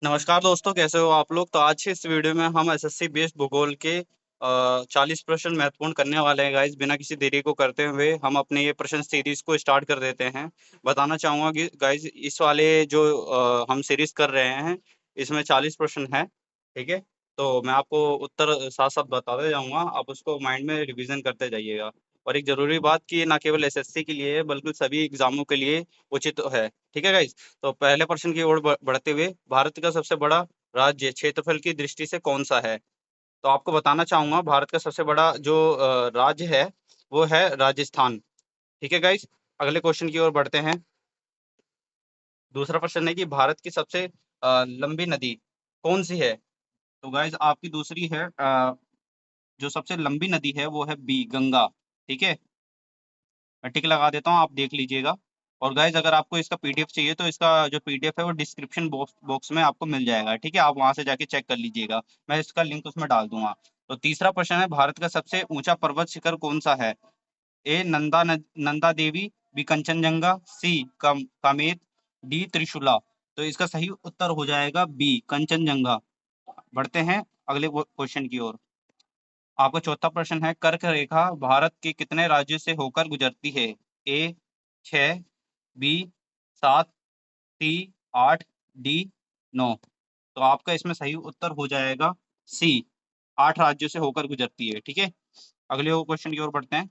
नमस्कार दोस्तों, कैसे हो आप लोग। तो आज के इस वीडियो में हम एसएससी बेस्ड भूगोल के 40 प्रश्न महत्वपूर्ण करने वाले हैं गाइस। बिना किसी देरी को करते हुए हम अपने ये प्रश्न सीरीज को स्टार्ट कर देते हैं। बताना चाहूंगा कि गाइस इस वाले जो हम सीरीज कर रहे हैं इसमें 40 प्रश्न है। ठीक है, तो मैं आपको उत्तर साथ साथ बताते जाऊंगा, आप उसको माइंड में रिवीजन करते जाइएगा। और एक जरूरी बात कि ये ना केवल एसएससी के लिए है बल्कि सभी एग्जामों के लिए उचित है। ठीक है गाइस, तो पहले प्रश्न की ओर बढ़ते हुए, भारत का सबसे बड़ा राज्य क्षेत्रफल की दृष्टि से कौन सा है। तो आपको बताना चाहूंगा, भारत का सबसे बड़ा जो राज्य है वो है राजस्थान। ठीक है गाइस, अगले क्वेश्चन की ओर बढ़ते हैं। दूसरा प्रश्न है कि भारत की सबसे लंबी नदी कौन सी है। तो गाइस आपकी दूसरी है जो सबसे लंबी नदी है वो है बी, गंगा। ठीक है, मैं टिक लगा देता हूँ, आप देख लीजिएगा। और गाइज अगर आपको इसका पीडीएफ चाहिए तो इसका जो पीडीएफ है वो डिस्क्रिप्शन बॉक्स में आपको मिल जाएगा। ठीक है, आप वहां से जाके चेक कर लीजिएगा, मैं इसका लिंक उसमें डाल दूंगा। तो तीसरा प्रश्न है, भारत का सबसे ऊंचा पर्वत शिखर कौन सा है। ए नंदा देवी, बी कंचनजंगा, सी कामेत, डी त्रिशूला। तो इसका सही उत्तर हो जाएगा बी, कंचनजंगा। बढ़ते हैं अगले क्वेश्चन की ओर। आपका चौथा प्रश्न है, कर्क रेखा भारत के कितने राज्यों से होकर गुजरती है। ए 6, बी 7, सी 8, डी 9। तो आपका इसमें सही उत्तर हो जाएगा सी, 8 राज्यों से होकर गुजरती है। ठीक है, अगले क्वेश्चन की ओर बढ़ते हैं।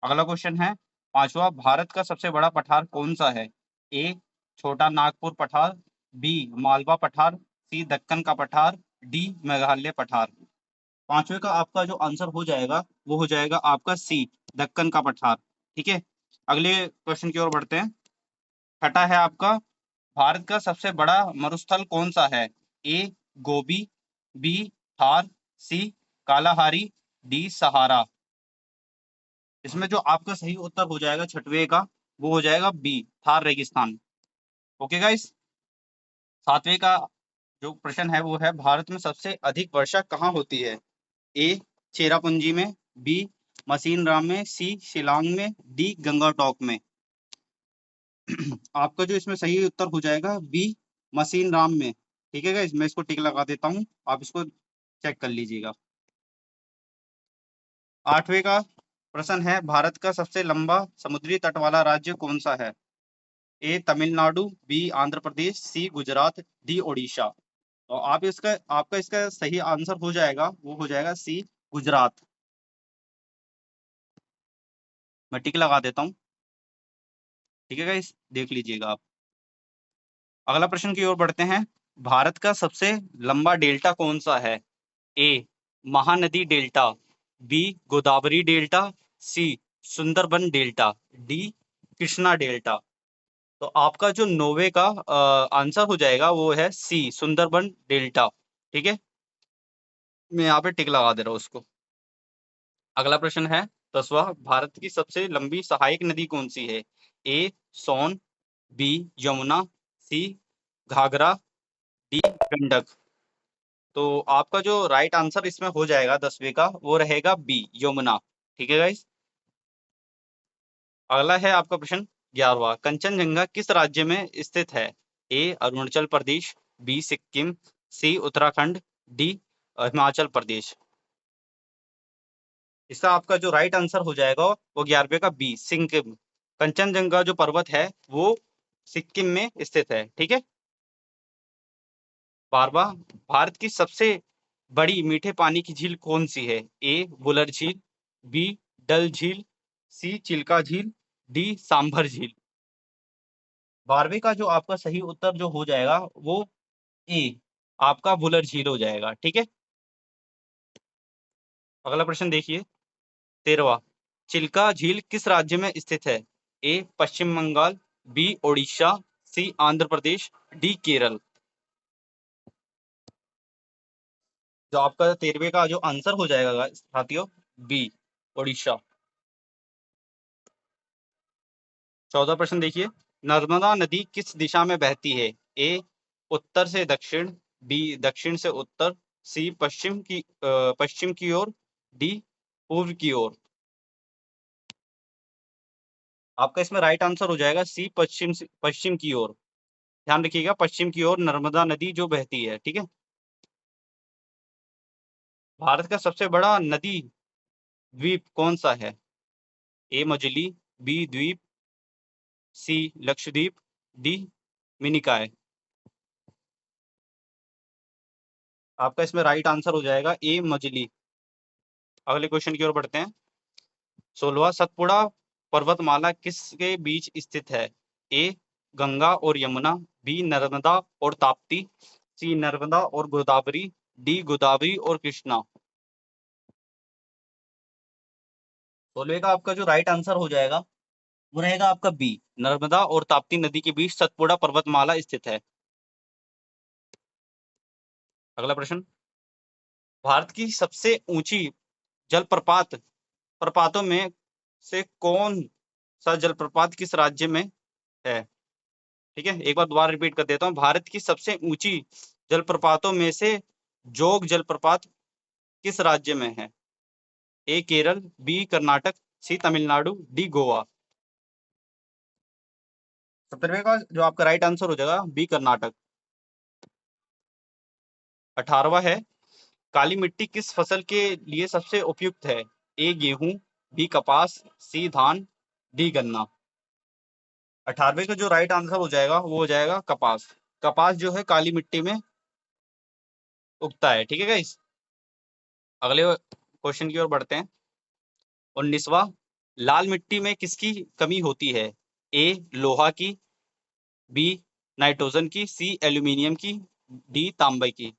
अगला क्वेश्चन है, पांचवा, भारत का सबसे बड़ा पठार कौन सा है। ए छोटा नागपुर पठार, बी मालवा पठार, सी दक्कन का पठार, डी मेघालय पठार। पांचवे का आपका जो आंसर हो जाएगा वो हो जाएगा आपका सी, दक्कन का पठार। ठीक है, अगले क्वेश्चन की ओर बढ़ते हैं। छठा है आपका, भारत का सबसे बड़ा मरुस्थल कौन सा है। ए गोबी, बी थार, सी कालाहारी, डी सहारा। इसमें जो आपका सही उत्तर हो जाएगा छठवे का वो हो जाएगा बी, थार रेगिस्तान। ओके गाइस, सातवें का जो प्रश्न है वो है, भारत में सबसे अधिक वर्षा कहाँ होती है। ए चेरापूंजी में, बी मसीन राम में, सी शिलांग में, डी गंगाटोक में। आपका जो इसमें सही उत्तर हो जाएगा बी, मसीन राम में। ठीक है गाइस, मैं इसको टिक लगा देता हूँ, आप इसको चेक कर लीजिएगा। आठवें का प्रश्न है, भारत का सबसे लंबा समुद्री तट वाला राज्य कौन सा है। ए तमिलनाडु, बी आंध्र प्रदेश, सी गुजरात, डी ओडिशा। तो आप इसका आपका इसका सही आंसर हो जाएगा वो हो जाएगा सी, गुजरात। मैं टिक लगा देता हूँ। ठीक है गाइस, देख लीजिएगा आप। अगला प्रश्न की ओर बढ़ते हैं। भारत का सबसे लंबा डेल्टा कौन सा है। A Mahanadi delta, B Godavari delta, C Sundarban delta, D Krishna delta. तो आपका जो नौवे का आंसर हो जाएगा वो है सी, सुंदरबन डेल्टा। ठीक है, मैं यहाँ पे टिक लगा दे रहा हूँ उसको। अगला प्रश्न है 10वां, भारत की सबसे लंबी सहायक नदी कौन सी है। ए सोन, बी यमुना, सी घाघरा, डी गंडक। तो आपका जो राइट आंसर इसमें हो जाएगा 10वें का वो रहेगा बी, यमुना। ठीक है गाइस, अगला है आपका प्रश्न 11वां, कंचनजंगा किस राज्य में स्थित है। ए अरुणाचल प्रदेश, बी सिक्किम, सी उत्तराखंड, डी हिमाचल प्रदेश। इसका आपका जो राइट आंसर हो जाएगा वो 11वें का बी, सिक्किम। कंचनजंगा जो पर्वत है वो सिक्किम में स्थित है। ठीक है, 12वां, भारत की सबसे बड़ी मीठे पानी की झील कौन सी है। ए वुलर झील, बी डल झील, सी चिल्का झील, डी सांभर झील। 12वें का जो आपका सही उत्तर जो हो जाएगा वो ए, आपका वुलर झील हो जाएगा। ठीक है, अगला प्रश्न देखिए 13वां, चिल्का झील किस राज्य में स्थित है। ए पश्चिम बंगाल, बी ओडिशा, सी आंध्र प्रदेश, डी केरल। जो आपका 13वें का जो आंसर हो जाएगा साथियों, बी ओडिशा। 14 प्रश्न देखिए, नर्मदा नदी किस दिशा में बहती है। ए उत्तर से दक्षिण, बी दक्षिण से उत्तर, सी पश्चिम की ओर, डी पूर्व की ओर। आपका इसमें राइट आंसर हो जाएगा सी, पश्चिम की ओर। ध्यान रखिएगा, पश्चिम की ओर नर्मदा नदी जो बहती है, ठीक है। भारत का सबसे बड़ा नदी द्वीप कौन सा है? ए मजली, बी द्वीप, सी लक्षद्वीप, डी मिनिकॉय। आपका इसमें राइट आंसर हो जाएगा ए मजली। अगले क्वेश्चन की ओर बढ़ते हैं। 16वां, सतपुड़ा पर्वतमाला किसके बीच स्थित है? ए गंगा और यमुना, बी नर्मदा और ताप्ती, सी नर्मदा और गोदावरी, डी गोदावरी और कृष्णा। 16वें का आपका जो राइट आंसर हो जाएगा वो रहेगा आपका बी, नर्मदा और ताप्ती नदी के बीच सतपुड़ा पर्वतमाला स्थित है। अगला प्रश्न, भारत की सबसे ऊंची जलप्रपात प्रपातों में से कौन सा जलप्रपात किस राज्य में है? ठीक है, एक बार दोबारा रिपीट कर देता हूँ। भारत की सबसे ऊंची जलप्रपातों में से जोग जलप्रपात किस राज्य में है? ए केरल, बी कर्नाटक, सी तमिलनाडु, डी गोवा। 17वें का जो आपका राइट आंसर हो जाएगा बी कर्नाटक। 18वां है, काली मिट्टी किस फसल के लिए सबसे उपयुक्त है? ए गेहूं, बी कपास, सी धान, डी गन्ना। 18वें का जो राइट आंसर हो जाएगा वो हो जाएगा कपास। कपास जो है काली मिट्टी में उगता है, ठीक है गाइस। अगले क्वेश्चन की ओर बढ़ते हैं। 19वां, लाल मिट्टी में किसकी कमी होती है? ए लोहा की, बी नाइट्रोजन की, सी एल्यूमिनियम की, डी तांबे की।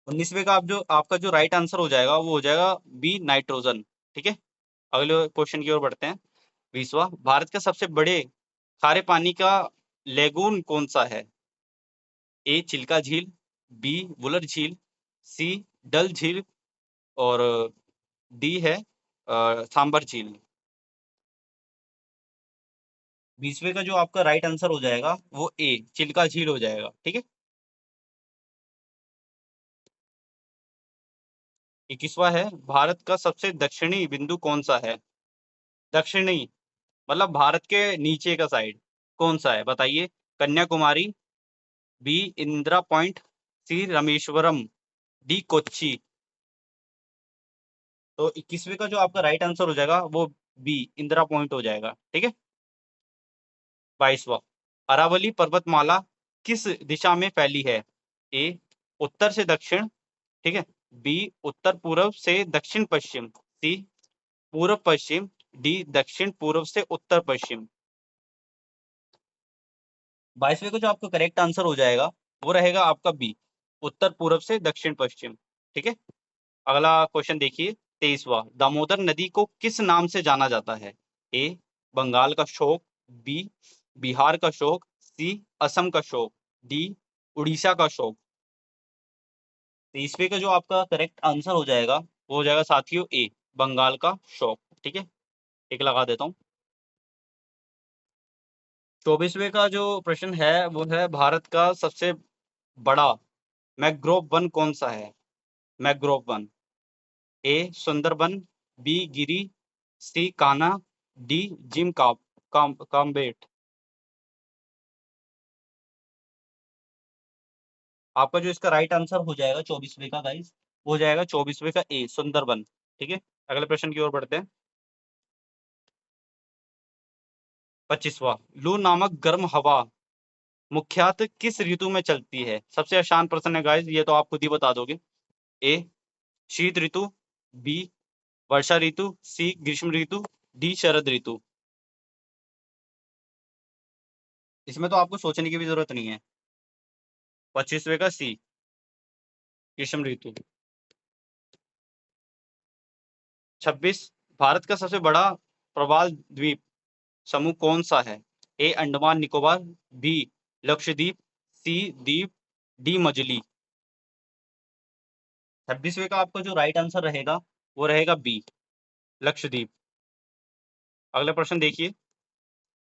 19वें का आपका जो राइट आंसर हो जाएगा वो हो जाएगा बी नाइट्रोजन, ठीक है। अगले क्वेश्चन की ओर बढ़ते हैं। 20वां, भारत का सबसे बड़े खारे पानी का लेगून कौन सा है? ए चिल्का झील, बी वुलर झील, सी डल झील और डी है सांबर झील। 20वें का जो आपका राइट आंसर हो जाएगा वो ए चिल्का झील हो जाएगा, ठीक है। 21वां है, भारत का सबसे दक्षिणी बिंदु कौन सा है? दक्षिणी मतलब भारत के नीचे का साइड कौन सा है बताइए? कन्याकुमारी, बी इंदिरा पॉइंट, सी रामेश्वरम, डी कोच्चि। तो 21वें का जो आपका राइट आंसर हो जाएगा वो बी इंदिरा पॉइंट हो जाएगा, ठीक है। 22वां, अरावली पर्वतमाला किस दिशा में फैली है? ए उत्तर से दक्षिण, ठीक है, बी उत्तर पूर्व से दक्षिण पश्चिम, सी पूर्व पश्चिम, डी दक्षिण पूर्व से उत्तर पश्चिम। 22वें का जो आपका करेक्ट आंसर हो जाएगा वो रहेगा आपका बी उत्तर पूर्व से दक्षिण पश्चिम, ठीक है। अगला क्वेश्चन देखिए। 23वां, दामोदर नदी को किस नाम से जाना जाता है? ए बंगाल का शोक, बी बिहार का शोक, सी असम का शोक, डी उड़ीसा का शोक। 23वें का जो आपका करेक्ट आंसर हो जाएगा वो हो जाएगा साथियों ए बंगाल का शोक, ठीक है। एक लगा देता हूँ। 24वें का जो प्रश्न है वो है, भारत का सबसे बड़ा मैंग्रोव वन कौन सा है? मैंग्रोव वन, ए सुंदरबन, बी गिरी, सी कान्हा, डी जिम काम्बेट। आपका जो इसका राइट आंसर हो जाएगा 24वें का गाइस वो हो जाएगा 24वें का ए सुंदरबन, ठीक है। अगले प्रश्न की ओर बढ़ते हैं। 25वां, लू नामक गर्म हवा मुख्यतः किस ऋतु में चलती है? सबसे आसान प्रश्न है गाइस, ये तो आप खुद ही बता दोगे। ए शीत ऋतु, बी वर्षा ऋतु, सी ग्रीष्म ऋतु, डी शरद ऋतु। इसमें तो आपको सोचने की भी जरूरत नहीं है। 25वें का सी ग्रीष्म ऋतु। 26, भारत का सबसे बड़ा प्रवाल द्वीप समूह कौन सा है? ए अंडमान निकोबार, बी लक्षद्वीप, सी द्वीप, डी मजली। 26वें का आपका जो राइट आंसर रहेगा वो रहेगा बी लक्षद्वीप। अगला प्रश्न देखिए।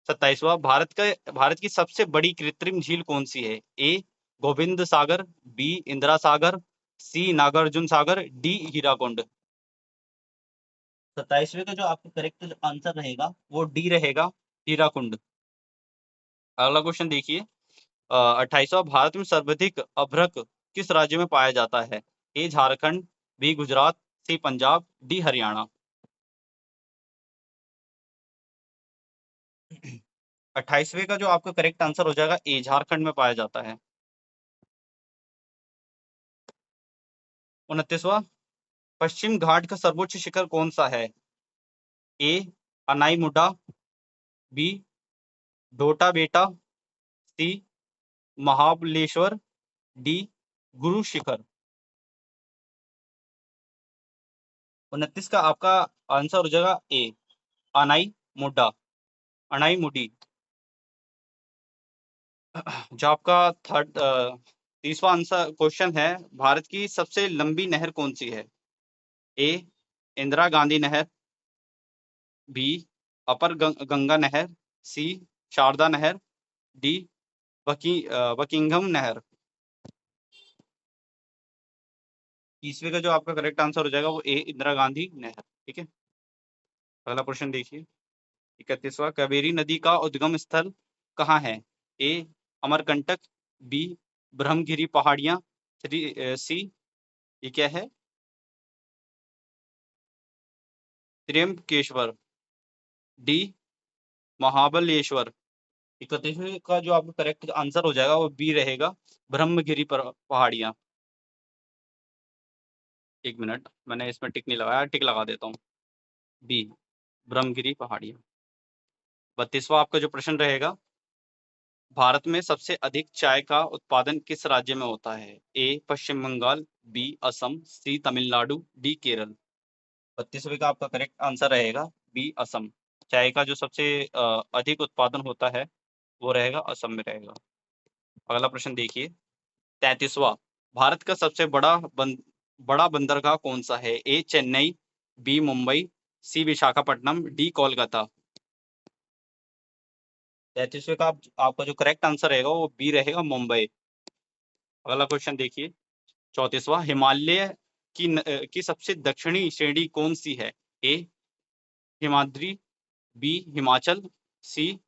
27वां, भारत की सबसे बड़ी कृत्रिम झील कौन सी है? ए गोविंद सागर, बी इंदिरा सागर, सी नागार्जुन सागर, डी हीराकुंड। 27वें का जो आपका करेक्ट आंसर रहेगा वो डी रहेगा हीराकुंड। अगला क्वेश्चन देखिए, 28वां, भारत में सर्वाधिक अभ्रक किस राज्य में पाया जाता है? ए झारखंड, बी गुजरात, सी पंजाब, डी हरियाणा। 28वें का जो आपका करेक्ट आंसर हो जाएगा ए झारखंड में पाया जाता है। 29वां, पश्चिम घाट का सर्वोच्च शिखर कौन सा है? ए अनाई मुड्डा, बी डोटा बेटा, सी महाबलेश्वर, डी गुरु शिखर। 29 का आपका आंसर हो जाएगा ए अनाई मुड्डा, अनाई मुडी। जो आपका थर्ड 30वां आंसर क्वेश्चन है, भारत की सबसे लंबी नहर कौन सी है? ए इंदिरा गांधी नहर, बी अपर गंगा नहर, सी शारदा नहर, डी बकिंघम नहर। 30वें का जो आपका करेक्ट आंसर हो जाएगा वो ए इंदिरा गांधी नहर। ठीक है, अगला प्रश्न देखिए, 31वां, कावेरी नदी का उद्गम स्थल कहाँ है? ए अमरकंटक, बी ब्रह्मगिरी पहाड़ियां, सी ये क्या है त्र्यंबकेश्वर, डी महाबलेश्वर। 31वें का जो आपका करेक्ट आंसर हो जाएगा वो बी रहेगा ब्रह्मगिरी पहाड़ियां। एक मिनट, मैंने इसमें टिक नहीं लगाया, टिक लगा देता हूँ, बी ब्रह्मगिरी पहाड़ियां। 32वां आपका जो प्रश्न रहेगा, भारत में सबसे अधिक चाय का उत्पादन किस राज्य में होता है? ए पश्चिम बंगाल, बी असम, सी तमिलनाडु, डी केरल। 32वें का आपका करेक्ट आंसर रहेगा बी असम। चाय का जो सबसे अधिक उत्पादन होता है वो रहेगा असम में रहेगा। अगला प्रश्न देखिए, 33वां, भारत का सबसे बड़ा बंदरगाह कौन सा है? ए चेन्नई, बी मुंबई, सी विशाखापट्टनम, डी कोलकाता। 33वें का आपका जो करेक्ट आंसर रहेगा वो बी रहेगा मुंबई। अगला क्वेश्चन देखिए, 34वां, हिमालय की सबसे दक्षिणी श्रेणी कौन सी है? ए हिमाद्री, बी हिमाचल, सी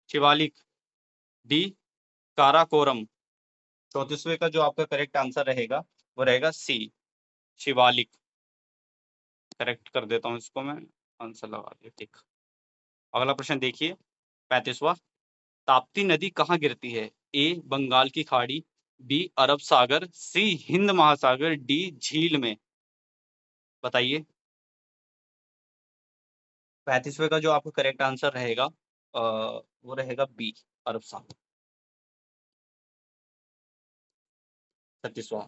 शिवालिक, डी काराकोरम। 34वें का जो आपका करेक्ट आंसर रहेगा वो रहेगा सी शिवालिक। करेक्ट कर देता हूँ इसको मैं, आंसर लगा दिया, ठीक। अगला प्रश्न देखिए, 35वां, ताप्ती नदी कहाँ गिरती है? ए बंगाल की खाड़ी, बी अरब सागर, सी हिंद महासागर, डी झील में। बताइए। 35वें का जो आपका करेक्ट आंसर रहेगा वो रहेगा बी अरब सागर। 36वां,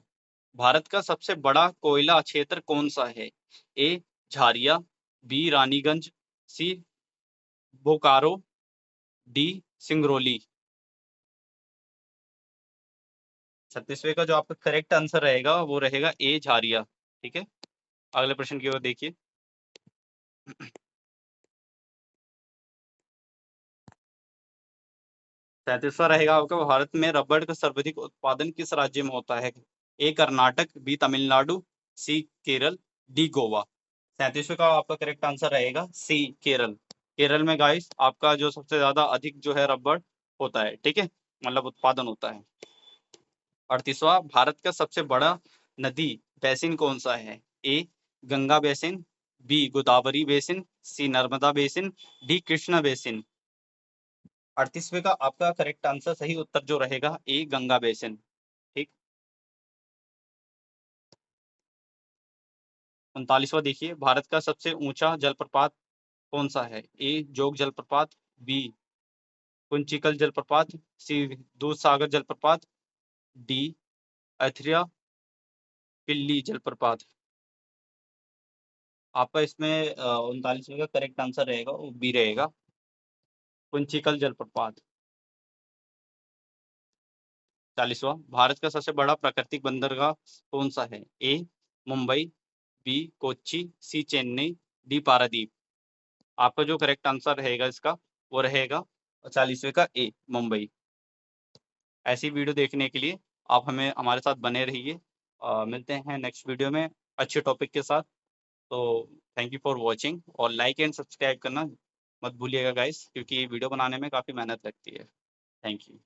भारत का सबसे बड़ा कोयला क्षेत्र कौन सा है? ए झारिया, बी रानीगंज, सी बोकारो, डी सिंगरौली। 36वें का जो आपका करेक्ट आंसर रहेगा वो रहेगा ए झारिया। ठीक है, अगले प्रश्न की ओर देखिए, 37वां रहेगा आपका, भारत में रबड़ का सर्वाधिक उत्पादन किस राज्य में होता है? ए कर्नाटक, बी तमिलनाडु, सी केरल, डी गोवा। 37वें का आपका करेक्ट आंसर रहेगा सी केरल। केरल में गाइस आपका जो सबसे ज्यादा अधिक जो है रबड़ होता है। ठीक है, मतलब उत्पादन होता है। 38वां, भारत का सबसे बड़ा नदी बेसिन कौन सा है? A Ganga basin, B Godavari basin, C Narmada basin, D Krishna basin. 38वें का आपका करेक्ट आंसर, सही उत्तर जो रहेगा ए गंगा बेसिन। ठीक, 39वां देखिए, भारत का सबसे ऊंचा जलप्रपात कौन सा है? ए जोग जलप्रपात, बी कुंचिकल जलप्रपात, सी दूध सागर जलप्रपात, डी अथरिया पिल्ली जलप्रपात। आपका इसमें 39वें का करेक्ट आंसर रहेगा वो बी रहेगा कुंचिकल जलप्रपात। 40वां, भारत का सबसे बड़ा प्राकृतिक बंदरगाह कौन सा है? ए मुंबई, बी कोच्चि, सी चेन्नई, डी पारादीप। आपका जो करेक्ट आंसर रहेगा इसका वो रहेगा 40वें का ए मुंबई। ऐसी वीडियो देखने के लिए आप हमें हमारे साथ बने रहिए। मिलते हैं नेक्स्ट वीडियो में अच्छे टॉपिक के साथ। तो थैंक यू फॉर वॉचिंग, और लाइक एंड सब्सक्राइब करना मत भूलिएगा गाइस, क्योंकि वीडियो बनाने में काफ़ी मेहनत लगती है। Thank you.